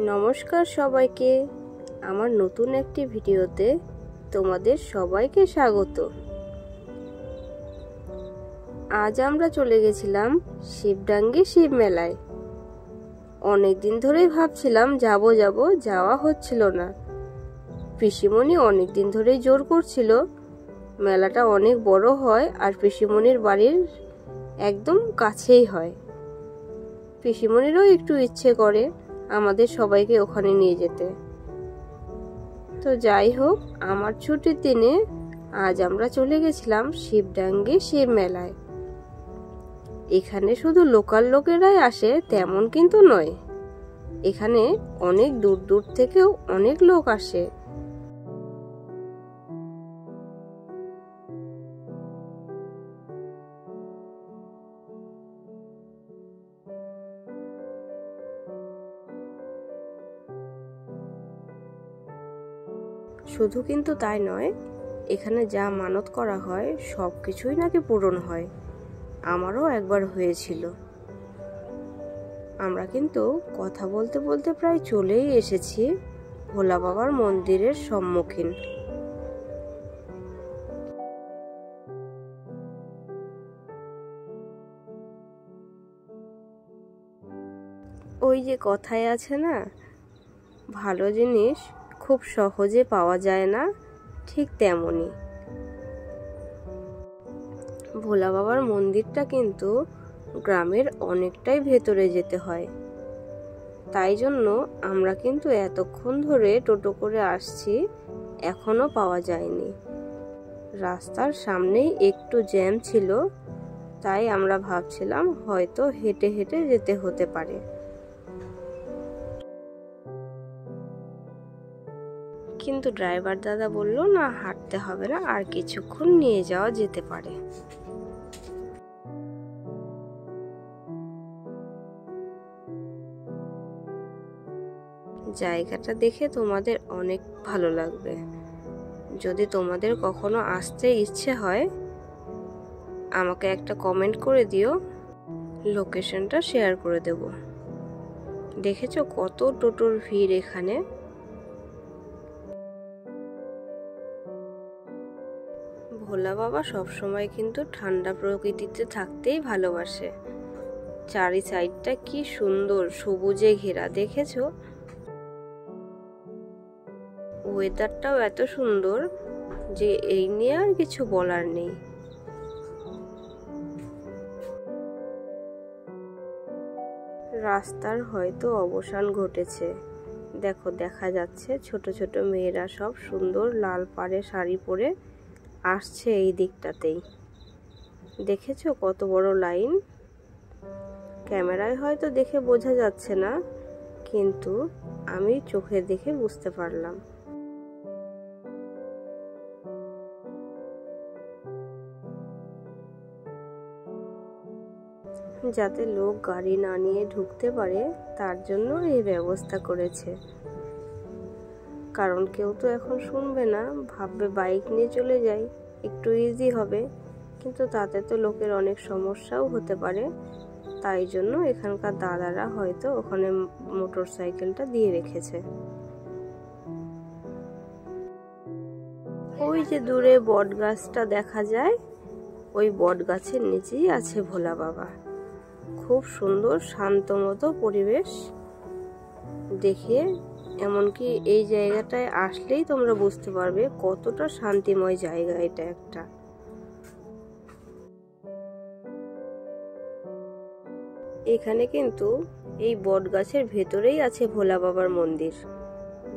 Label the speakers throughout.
Speaker 1: নমস্কার সবাইকে, আমার নতুন একটি ভিডিওতে তোমাদের সবাইকে স্বাগত। আজ আমরা চলে গেছিলাম শিবডাঙ্গি শিব মেলায়। অনেকদিন ধরেই ভাবছিলাম যাওয়া হচ্ছিল না। পিসিমণি অনেকদিন ধরেই জোর করছিল। মেলাটা অনেক বড় হয় আর পিসিমণির বাড়ির একদম কাছেই হয়। পিসিমণিরও একটু ইচ্ছে করে আমাদের সবাইকে ওখানে নিয়ে যেতে। তো যাই হোক, আমার ছুটির দিনে আজ আমরা চলে গেছিলাম শিবডাঙ্গি শিব মেলায়। এখানে শুধু লোকাল লোকেরাই আসে তেমন কিন্তু নয়, এখানে অনেক দূর দূর থেকেও অনেক লোক আসে। শুধু কিন্তু তাই নয়, এখানে যা মানত করা হয় সব কিছুই নাকি পূরণ হয়। আমারও একবার হয়েছিল। আমরা কিন্তু কথা বলতে বলতে প্রায় চলেই এসেছি ভোলা বাবার মন্দিরের সম্মুখীন। ওই যে কথায় আছে না, ভালো জিনিস খুব সহজে পাওয়া যায় না, ঠিক তেমনই ভোলা বাবার মন্দিরটা কিন্তু গ্রামের অনেকটাই ভেতরে যেতে হয়। তাই জন্য আমরা কিন্তু এতক্ষণ ধরে টোটো করে আসছি, এখনো পাওয়া যায়নি। রাস্তার সামনেই একটু জ্যাম ছিল, তাই আমরা ভাবছিলাম হয়তো হেঁটে হেঁটে যেতে হতে পারে। কিন্তু ড্রাইভার দাদা বলল না, হাঁটতে হবে না, আর কিছুক্ষণ নিয়ে যাওয়া যেতে পারে। জায়গাটা দেখে তোমাদের অনেক ভালো লাগবে। যদি তোমাদের কখনো আসতে ইচ্ছে হয়, আমাকে একটা কমেন্ট করে দিও, লোকেশনটা শেয়ার করে দেব। দেখেছো কত টোটোর ভিড় এখানে। ভোলা বাবা সবসময় কিন্তু ঠান্ডা প্রকৃতিতে থাকতেই ভালোবাসে। চারি সাইডটা কি সুন্দর সবুজে ঘেরা, দেখেছো? ওয়েদারটাও এত সুন্দর যে এই নিয়ে আর কিছু বলার নেই। রাস্তার হয়তো অবসান ঘটেছে। দেখো, দেখা যাচ্ছে ছোট ছোট মেয়েরা সব সুন্দর লাল পাড়ে শাড়ি পরে আসছে এই দিকটাতেই। দেখেছো কত বড় লাইন? ক্যামেরায় হয়তো দেখে বোঝা যাচ্ছে না, কিন্তু আমি চোখে দেখে বুঝতে পারলাম। যাতে লোক গাড়ি না নিয়ে ঢুকতে পারে তার জন্য এই ব্যবস্থা করেছে। কারণ কেউ তো এখন শুনবে না, ভাববে বাইক নিয়ে চলে যাই, একটু ইজি হবে, কিন্তু তাতে তো লোকের অনেক সমস্যাও হতে পারে। তাই জন্য এখানকার দাদারা হয়তো ওখানে মোটর সাইকেলটা দিয়ে রেখেছে। ওই যে দূরে বট গাছটা দেখা যায়, ওই বট গাছের নিচেই আছে ভোলা বাবা। খুব সুন্দর শান্ত মতো পরিবেশ। দেখে এমনকি এই জায়গাটায় আসলেই তোমরা বুঝতে পারবে কতটা শান্তিময় জায়গা এটা একটা। এখানে কিন্তু এই বট গাছের ভেতরেই আছে ভোলা বাবার মন্দির।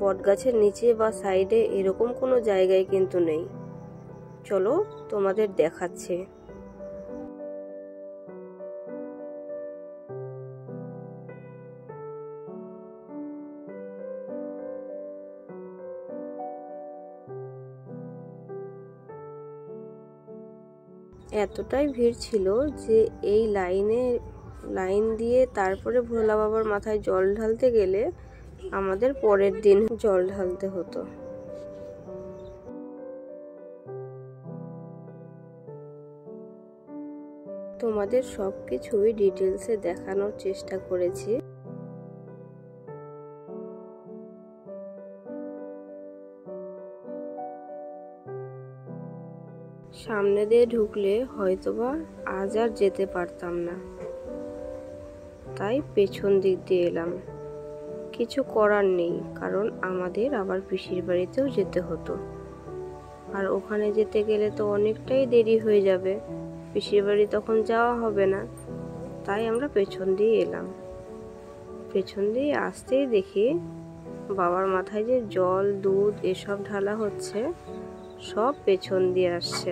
Speaker 1: বট গাছের নিচে বা সাইডে এরকম কোনো জায়গায় কিন্তু নেই। চলো তোমাদের দেখাচ্ছে। এতটাই ভিড় ছিল যে এই লাইন দিয়ে তারপরে ভোলা বাবার মাথায় জল ঢালতে গেলে আমাদের পরের দিন জল ঢালতে হতো। তোমাদের সবকিছুই ডিটেলসে দেখানোর চেষ্টা করেছি। সামনে দিয়ে ঢুকলে হয়তোবা আজ আর যেতে পারতাম না, তাই পেছন দিক দিয়ে এলাম। কিছু করার নেই, কারণ আমাদের আবার পিসির বাড়িতেও যেতে হতো, আর ওখানে যেতে গেলে তো অনেকটাই দেরি হয়ে যাবে, পিসির বাড়ি তখন যাওয়া হবে না। তাই আমরা পেছন দিয়ে এলাম। পেছন দিয়ে আসতেই দেখি বাবার মাথায় যে জল দুধ এসব ঢালা হচ্ছে, সব পেছন দিয়ে আসছে।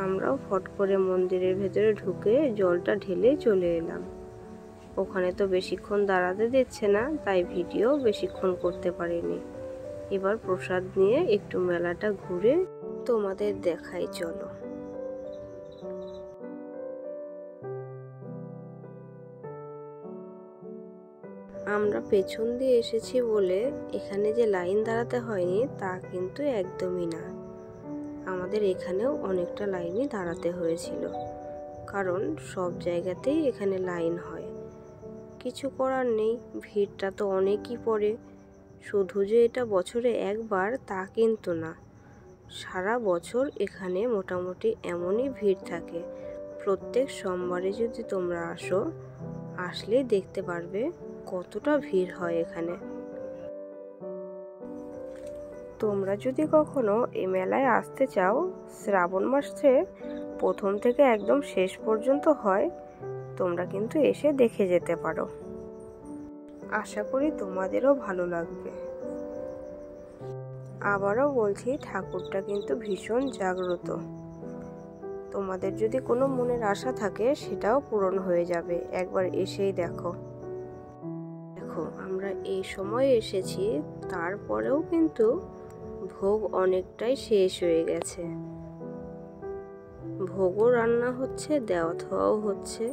Speaker 1: আমরাও ফট করে মন্দিরের ভেতরে ঢুকে জলটা ঢেলে চলে এলাম। ওখানে তো বেশিক্ষণ দাঁড়াতে দিচ্ছে না, তাই ভিডিও বেশিক্ষণ করতে পারিনি। এবার প্রসাদ নিয়ে একটু মেলাটা ঘুরে তোমাদের দেখাই, চলো। আমরা পেছন দিয়ে এসেছি বলে এখানে যে লাইন দাঁড়াতে হয়নি তা কিন্তু একদমই না। আমাদের এখানেও অনেকটা লাইনই দাঁড়াতে হয়েছিল, কারণ সব জায়গাতেই এখানে লাইন হয়। কিছু করার নেই, ভিড়টা তো অনেকই পড়ে। শুধু যে এটা বছরে একবার তা কিন্তু না, সারা বছর এখানে মোটামুটি এমনই ভিড় থাকে। প্রত্যেক সোমবারে যদি তোমরা আসলেই দেখতে পারবে কতটা ভিড় হয় এখানে। তোমরা যদি কখনো এই মেলায় আসতে চাও, শ্রাবণ মাসে প্রথম থেকে একদম শেষ পর্যন্ত হয়, তোমরা কিন্তু এসে দেখে যেতে পারো। আশা করি তোমাদেরও ভালো লাগবে। আবারও বলছি, ঠাকুরটা কিন্তু ভীষণ জাগ্রত। তোমাদের যদি কোনো মনের আশা থাকে সেটাও পূরণ হয়ে যাবে, একবার এসেই দেখো। দেখো, আমরা এই সময় এসেছি, তারপরেও কিন্তু ভোগ অনেকটাই শেষ হয়ে গেছে। ভোগও রান্না হচ্ছে, দেওয়া থাওয়াও হচ্ছে।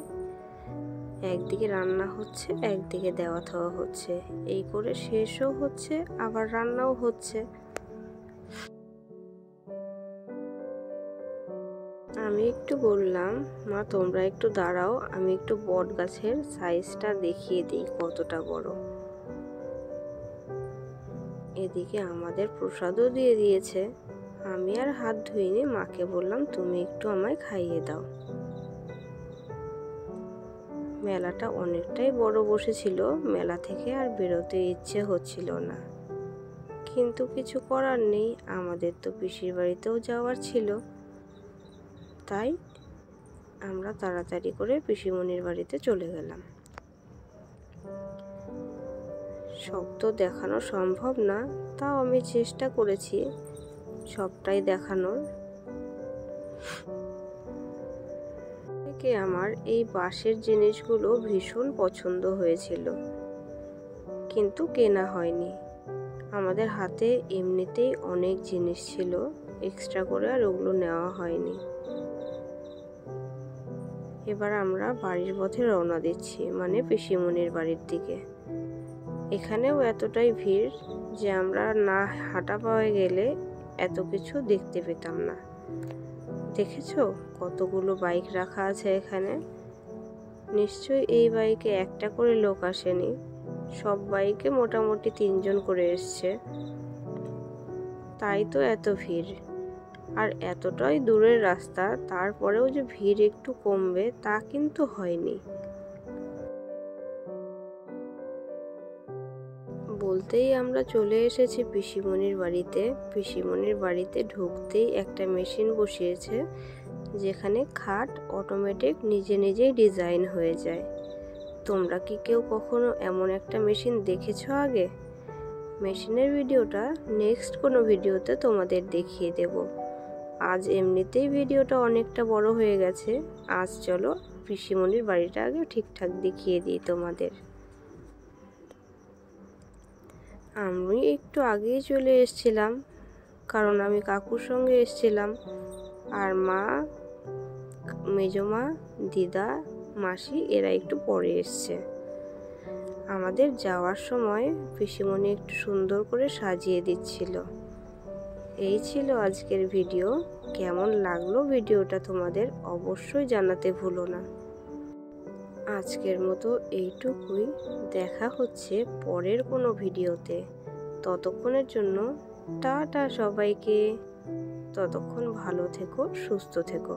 Speaker 1: একদিকে রান্না হচ্ছে, একদিকে দেওয়া থাওয়া হচ্ছে, এই করে শেষও হচ্ছে, আবার রান্নাও হচ্ছে। আমি একটু বললাম, মা তোমরা একটু দাঁড়াও, আমি একটু বট গাছের সাইজটা দেখিয়ে দিই কতটা বড়। এদিকে আমাদের প্রসাদও দিয়ে দিয়েছে। আমি আর হাত ধুইনি, মাকে বললাম তুমি একটু আমায় খাইয়ে দাও। মেলাটা অনেকটাই বড় বসেছিল, মেলা থেকে আর বেরোতে ইচ্ছে হচ্ছিল না, কিন্তু কিছু করার নেই, আমাদের তো পিসির বাড়িতেও যাওয়ার ছিল। তাই আমরা তাড়াতাড়ি করে পিসিমণির বাড়িতে চলে গেলাম। সব তো দেখানো সম্ভব না, তাও আমি চেষ্টা করেছি সবটাই দেখানোর। আমার এই বাঁশের জিনিসগুলো ভীষণ পছন্দ হয়েছিল, কিন্তু কেনা হয়নি। আমাদের হাতে এমনিতেই অনেক জিনিস ছিল, এক্সট্রা করে আর ওগুলো নেওয়া হয়নি। এবার আমরা বাড়ির পথে রওনা দিচ্ছি, মানে পিসিমণির বাড়ির দিকে। এখানেও এতটাই ভিড় যে আমরা না হাঁটা পাওয়া গেলে এত কিছু দেখতে পেতাম না। দেখেছো কতগুলো বাইক রাখা আছে এখানে? নিশ্চয়ই এই বাইকে একটা করে লোক আসেনি, সব বাইকে মোটামুটি 3 জন করে এসছে, তাই তো এত ভিড়। আর এতটাই দূরের রাস্তা, তারপরেও যে ভিড় একটু কমবে তা কিন্তু হয়নি। বলতেই আমরা চলে এসেছি পিসিমণির বাড়িতে। পিসিমণির বাড়িতে ঢুকতেই একটা মেশিন বসিয়েছে, যেখানে খাট অটোমেটিক নিজে নিজেই ডিজাইন হয়ে যায়। তোমরা কি কেউ কখনো এমন একটা মেশিন দেখেছো আগে? মেশিনের ভিডিওটা নেক্সট কোনো ভিডিওতে তোমাদের দেখিয়ে দেব। আজ এমনিতেই ভিডিওটা অনেকটা বড় হয়ে গেছে, আজ চলো পিসিমণির বাড়িটা আগে ঠিকঠাক দেখিয়ে দিই তোমাদের। আমি একটু আগেই চলে এসেছিলাম, কারণ আমি কাকুর সঙ্গে এসেছিলাম, আর মা, মেজমা, দিদা, মাসি এরা একটু পরে এসছে। আমাদের যাওয়ার সময় পিসিমণি একটু সুন্দর করে সাজিয়ে দিচ্ছিল। এই ছিল আজকের ভিডিও। কেমন লাগলো ভিডিওটা তোমাদের অবশ্যই জানাতে ভুলো না। আজকের মতো এইটুকুই, দেখা হচ্ছে পরের কোনো ভিডিওতে। ততক্ষণের জন্য টাটা সবাইকে। ততক্ষণ ভালো থেকো, সুস্থ থেকো।